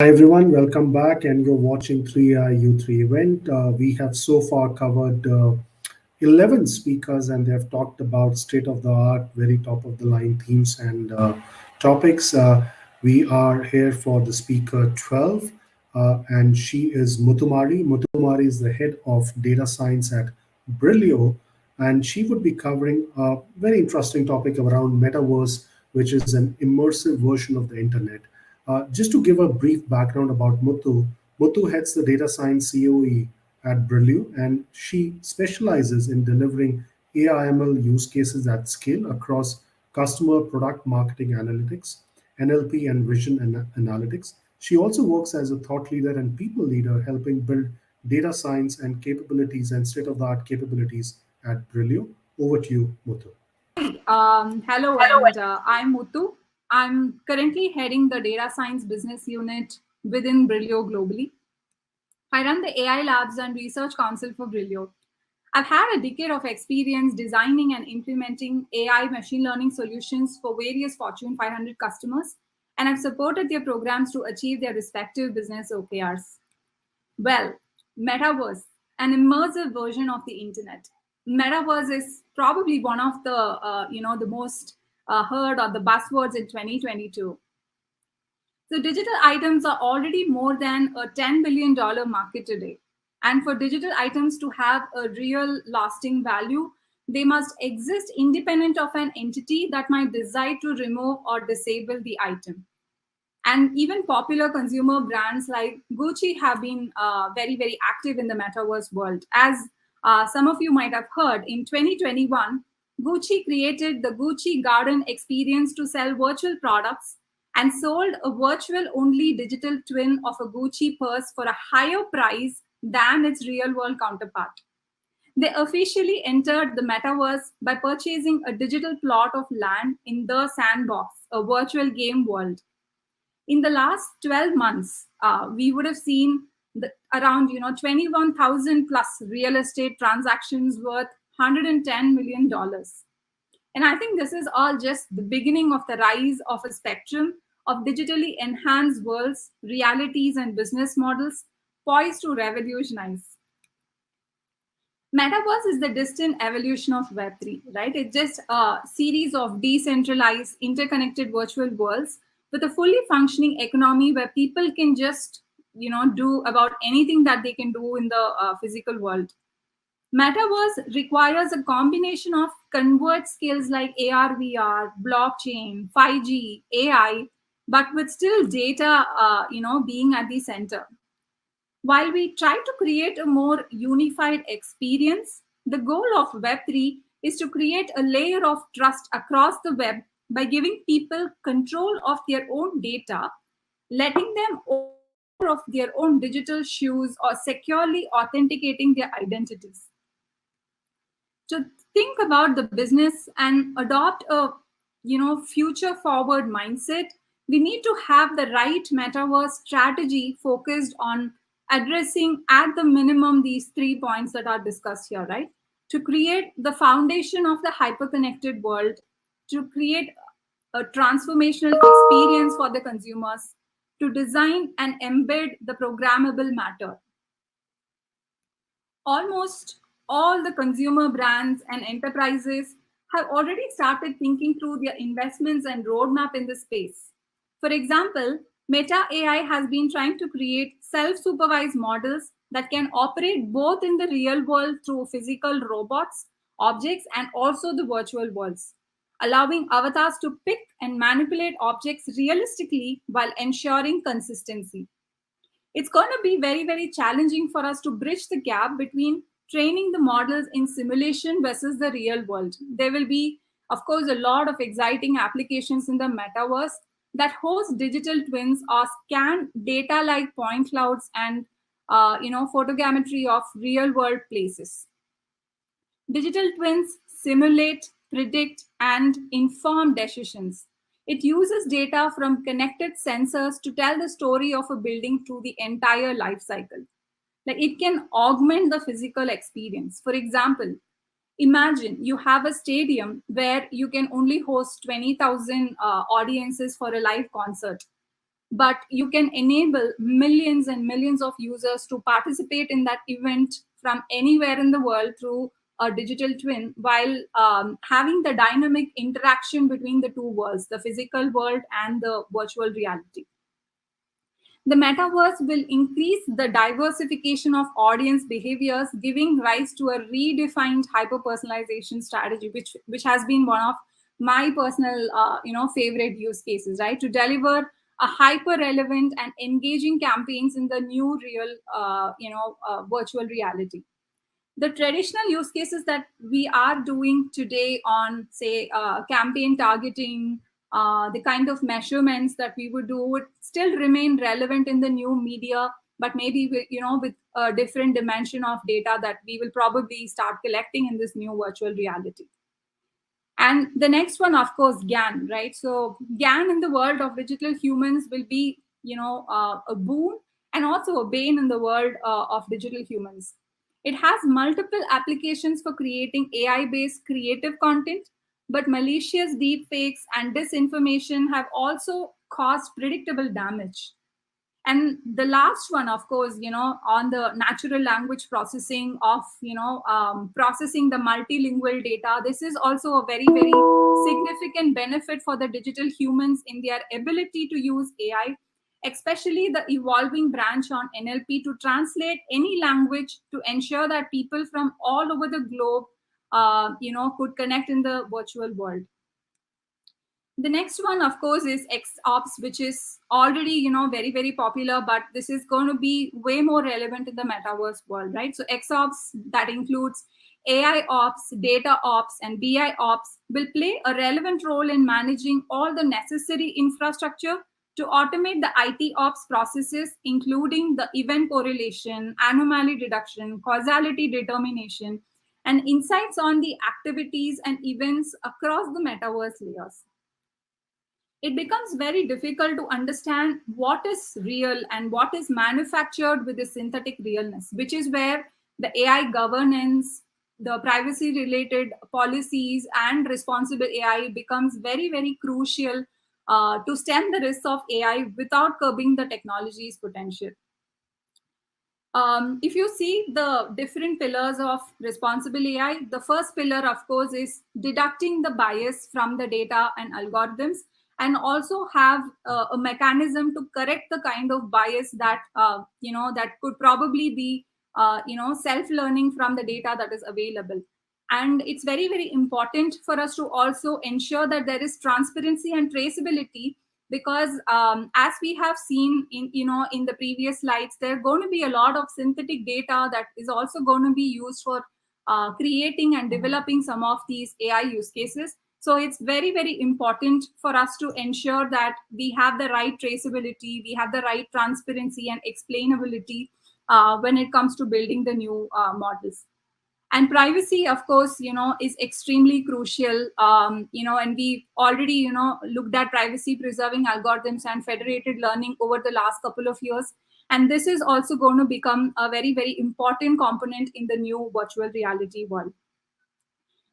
Hi everyone, welcome back. And you're watching 3i U3 event. We have so far covered 11 speakers, and they have talked about state of the art, very top of the line themes and topics. We are here for the speaker 12, and she is Muthumari. Muthumari is the head of data science at Brillio, and she would be covering a very interesting topic around Metaverse, which is an immersive version of the internet. Just to give a brief background about Muthu, Muthu heads the data science COE at Brillio, and she specializes in delivering AI/ML use cases at scale across customer product marketing analytics, NLP, and vision analytics. She also works as a thought leader and people leader, helping build data science and capabilities and state of the art capabilities at Brillio. Over to you, Muthu. Hello, and I'm Muthu. I'm currently heading the data science business unit within Brillio globally. I run the AI labs and research council for Brillio. I've had a decade of experience designing and implementing AI machine learning solutions for various Fortune 500 customers, and I've supported their programs to achieve their respective business OKRs. Well, Metaverse, an immersive version of the internet. Metaverse is probably one of the most heard or the buzzwords in 2022. So digital items are already more than a $10 billion market today. And for digital items to have a real lasting value, they must exist independent of an entity that might decide to remove or disable the item. And even popular consumer brands like Gucci have been very, very active in the metaverse world. As some of you might have heard, in 2021, Gucci created the Gucci Garden experience to sell virtual products and sold a virtual only digital twin of a Gucci purse for a higher price than its real world counterpart. They officially entered the metaverse by purchasing a digital plot of land in the sandbox, a virtual game world. In the last 12 months, we would have seen around 21,000 plus real estate transactions worth $110 million. And I think this is all just the beginning of the rise of a spectrum of digitally enhanced worlds, realities, and business models poised to revolutionize. Metaverse is the distant evolution of Web3, right? It's just a series of decentralized, interconnected virtual worlds with a fully functioning economy where people can just, do about anything that they can do in the physical world. Metaverse requires a combination of convert skills like AR, VR, blockchain, 5G, AI, but with still data, being at the center. While we try to create a more unified experience, the goal of Web3 is to create a layer of trust across the web by giving people control of their own data, letting them owner of their own digital shoes, or securely authenticating their identities. To think about the business and adopt a future forward mindset, we need to have the right metaverse strategy focused on addressing at the minimum these 3 points that are discussed here, right? To create the foundation of the hyperconnected world, to create a transformational experience for the consumers, to design and embed the programmable matter. Almost all the consumer brands and enterprises have already started thinking through their investments and roadmap in this space. For example, Meta AI has been trying to create self-supervised models that can operate both in the real world through physical robots, objects, and also the virtual worlds, allowing avatars to pick and manipulate objects realistically while ensuring consistency. It's going to be very, very challenging for us to bridge the gap between training the models in simulation versus the real world. There will be, of course, a lot of exciting applications in the metaverse that host digital twins or scan data like point clouds and photogrammetry of real world places. Digital twins simulate, predict, and inform decisions. It uses data from connected sensors to tell the story of a building through the entire life cycle. Like it can augment the physical experience. For example, imagine you have a stadium where you can only host 20,000 audiences for a live concert. but you can enable millions and millions of users to participate in that event from anywhere in the world through a digital twin, while having the dynamic interaction between the two worlds, the physical world and the virtual reality. The metaverse will increase the diversification of audience behaviors, giving rise to a redefined hyper-personalization strategy, which has been one of my personal, favorite use cases, right? To deliver a hyper-relevant and engaging campaigns in the new real, virtual reality. The traditional use cases that we are doing today on, say, campaign targeting, the kind of measurements that we would do would still remain relevant in the new media, but maybe with a different dimension of data that we will probably start collecting in this new virtual reality. And the next one, of course, GAN, right? So GAN in the world of digital humans will be, a boon and also a bane in the world of digital humans. It has multiple applications for creating AI-based creative content, but malicious deepfakes and disinformation have also caused predictable damage. And the last one, of course, on the natural language processing of processing the multilingual data, this is also a very, very significant benefit for the digital humans in their ability to use AI, especially the evolving branch on NLP to translate any language to ensure that people from all over the globe could connect in the virtual world. The next one, of course, is xops, which is already very, very popular, but this is going to be way more relevant in the metaverse world, right? So xops, that includes AI ops, data ops, and BI ops, will play a relevant role in managing all the necessary infrastructure to automate the IT ops processes, including the event correlation, anomaly detection, causality determination, and insights on the activities and events across the metaverse layers. It becomes very difficult to understand what is real and what is manufactured with the synthetic realness, which is where the AI governance, the privacy related policies, and responsible AI becomes very, very crucial to stem the risks of AI without curbing the technology's potential. If you see the different pillars of responsible AI, the first pillar, of course, is deducting the bias from the data and algorithms, and also have a mechanism to correct the kind of bias that that could probably be self-learning from the data that is available. And it's very, very important for us to also ensure that there is transparency and traceability, because as we have seen in the previous slides, there are going to be a lot of synthetic data that is also going to be used for creating and developing some of these AI use cases. So it's very, very important for us to ensure that we have the right traceability, we have the right transparency and explainability when it comes to building the new models. And privacy, of course, is extremely crucial. And we already looked at privacy preserving algorithms and federated learning over the last couple of years, and this is also going to become a very, very important component in the new virtual reality world.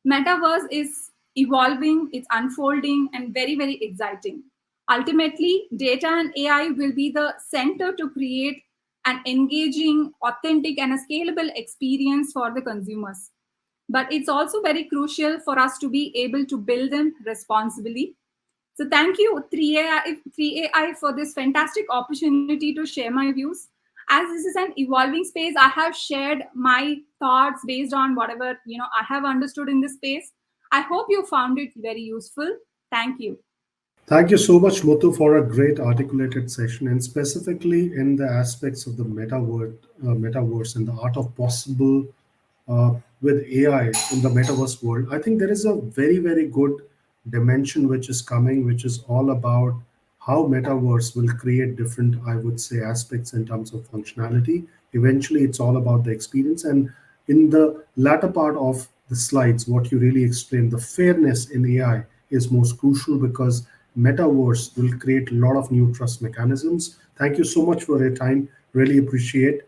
Metaverse is evolving, it's unfolding, and very, very exciting. Ultimately, data and AI will be the center to create an engaging, authentic, and a scalable experience for the consumers. But it's also very crucial for us to be able to build them responsibly. So thank you, 3AI, for this fantastic opportunity to share my views. As this is an evolving space, I have shared my thoughts based on whatever I have understood in this space. I hope you found it very useful. Thank you. Thank you so much, Muthu, for a great articulated session, and specifically in the aspects of the metaverse and the art of possible with AI in the metaverse world. I think there is a very, very good dimension which is coming, which is all about how metaverse will create different, I would say, aspects in terms of functionality. Eventually, it's all about the experience. And in the latter part of the slides, what you really explained, the fairness in AI is most crucial, because metaverse will create a lot of new trust mechanisms. Thank you so much for your time. Really appreciate.